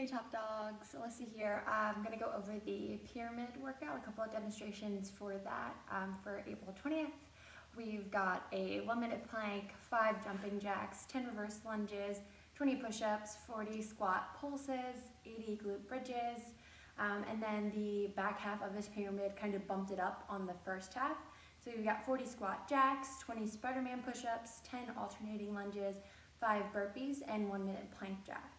Hey top dogs, Alyssa here. I'm going to go over the pyramid workout, a couple of demonstrations for that for April 20th. We've got a 1-minute plank, 5 jumping jacks, 10 reverse lunges, 20 push-ups, 40 squat pulses, 80 glute bridges, and then the back half of this pyramid kind of bumped it up on the first half. So we've got 40 squat jacks, 20 Spider-Man push-ups, 10 alternating lunges, 5 burpees, and 1-minute plank jacks.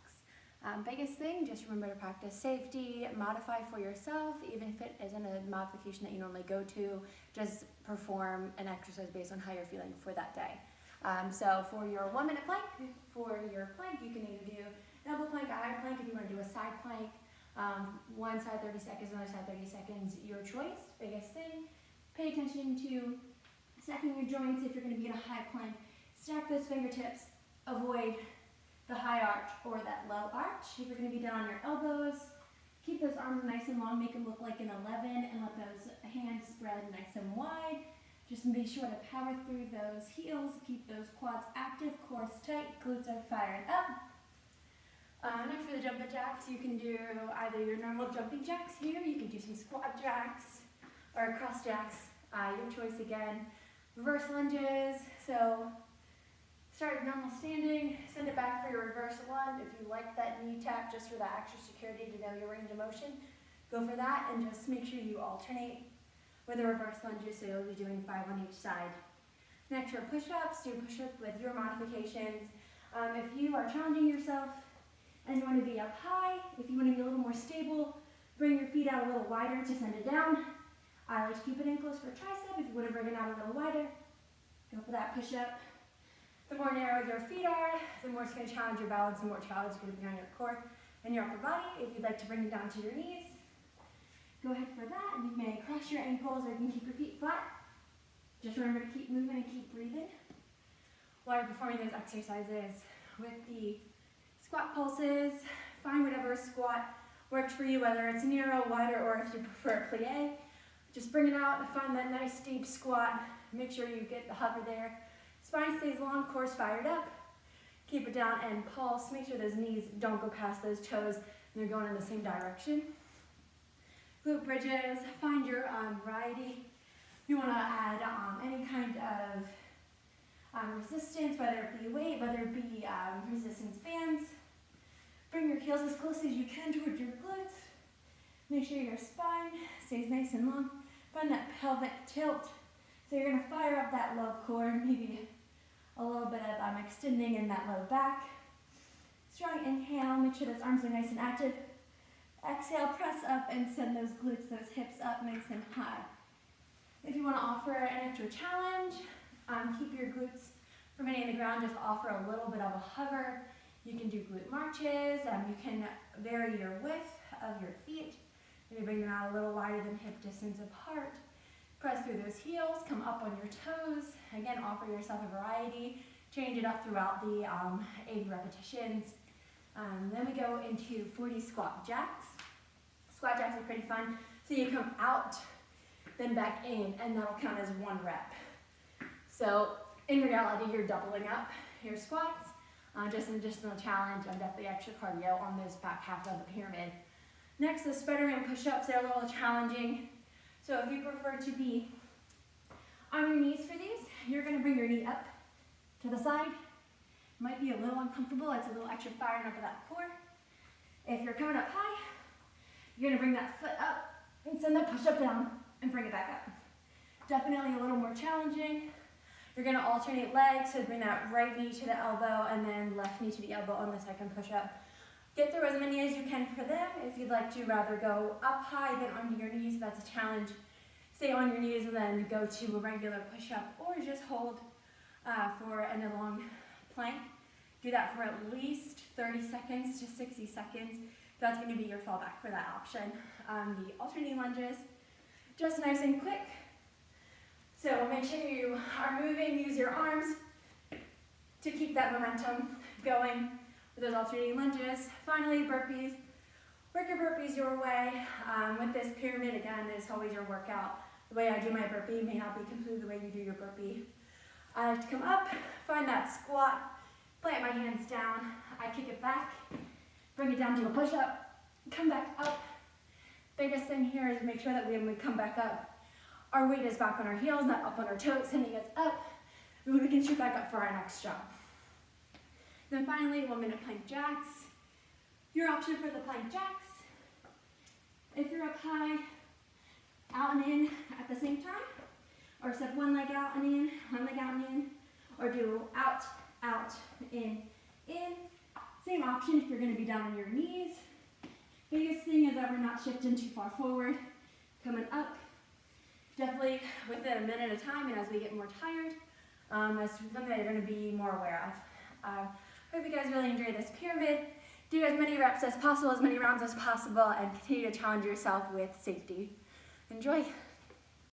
Biggest thing, just remember to practice safety, modify for yourself, even if it isn't a modification that you normally go to, just perform an exercise based on how you're feeling for that day. So for your 1-minute plank, you can either do an elbow plank, a high plank, if you want to do a side plank, one side 30 seconds, another side 30 seconds, your choice. Biggest thing, pay attention to stacking your joints if you're going to be in a high plank. Stack those fingertips, avoid the high arch or that low arch. If you're going to be down on your elbows, keep those arms nice and long, make them look like an 11, and let those hands spread nice and wide. Just be sure to power through those heels, keep those quads active, core tight, glutes are fired up. Next for the jumping jacks, you can do either your normal jumping jacks here, you can do some squat jacks or cross jacks, your choice again. Reverse lunges, so start normal standing, send it back for your reverse lunge. If you like that knee tap just for that extra security to know your range of motion, go for that, and just make sure you alternate with the reverse lunges, so you'll be doing 5 on each side. Next for push-ups, do push-ups with your modifications. If you are challenging yourself and you want to be up high, if you want to be a little more stable, bring your feet out a little wider to send it down. I like to keep it in close for tricep. If you want to bring it out a little wider, go for that push-up. The more narrow your feet are, the more it's going to challenge your balance, the more challenge is going to be on your core and your upper body. If you'd like to bring it down to your knees, go ahead for that. And you may cross your ankles or you can keep your feet flat. Just remember to keep moving and keep breathing while you're performing those exercises. With the squat pulses, find whatever squat works for you, whether it's narrow, wider, or if you prefer a plie. Just bring it out and find that nice deep squat. Make sure you get the hover there. Spine stays long, core fired up. Keep it down and pulse. Make sure those knees don't go past those toes and they're going in the same direction. Glute bridges, find your variety. You want to add any kind of resistance, whether it be weight, whether it be resistance bands. Bring your heels as close as you can towards your glutes. Make sure your spine stays nice and long. Find that pelvic tilt. So you're going to fire up that low core, maybe a little bit of extending in that low back. Strong inhale, make sure those arms are nice and active. Exhale, press up and send those glutes, those hips up nice and high. If you want to offer an extra challenge, keep your glutes from hitting the ground, just offer a little bit of a hover. You can do glute marches, you can vary your width of your feet. Maybe bring them out a little wider than hip distance apart. Press through those heels, come up on your toes. Again, offer yourself a variety. Change it up throughout the 8 repetitions. Then we go into 40 squat jacks. Squat jacks are pretty fun. So you come out, then back in, and that'll count as 1 rep. So in reality, you're doubling up your squats. Just an additional challenge and definitely extra cardio on this back half of the pyramid. Next, the Spider-Man push-ups. They're a little challenging. So if you prefer to be on your knees for these, you're going to bring your knee up to the side. Might be a little uncomfortable. It's a little extra firing up of that core. If you're coming up high, you're going to bring that foot up and send that push-up down and bring it back up. Definitely a little more challenging. You're going to alternate legs, so bring that right knee to the elbow and then left knee to the elbow on the second push-up. Get through as many as you can for them. If you'd like to rather go up high than onto your knees, that's a challenge. Stay on your knees and then go to a regular push-up, or just hold for a long plank. Do that for at least 30 seconds to 60 seconds. That's going to be your fallback for that option. The alternating lunges, just nice and quick. So make sure you are moving, use your arms to keep that momentum going with those alternating lunges. Finally, burpees. Work your burpees your way. With this pyramid, again, it's always your workout. The way I do my burpee may not be completely the way you do your burpee. I like to come up, find that squat, plant my hands down. I kick it back, Bring it down to a push-up, come back up. Biggest thing here is make sure that when we come back up, our weight is back on our heels, not up on our toes, sending us up. We can shoot back up for our next jump. Then finally, 1 minute plank jacks. Your option for the plank jacks, if you're up high, out and in at the same time, or step one leg out and in, one leg out and in, or do out, out, in. Same option if you're going to be down on your knees. Biggest thing is that we're not shifting too far forward. Coming up, definitely within a minute at a time, and as we get more tired, that's something that you're going to be more aware of. Hope you guys really enjoy this pyramid. Do as many reps as possible, as many rounds as possible, and continue to challenge yourself with safety. Enjoy.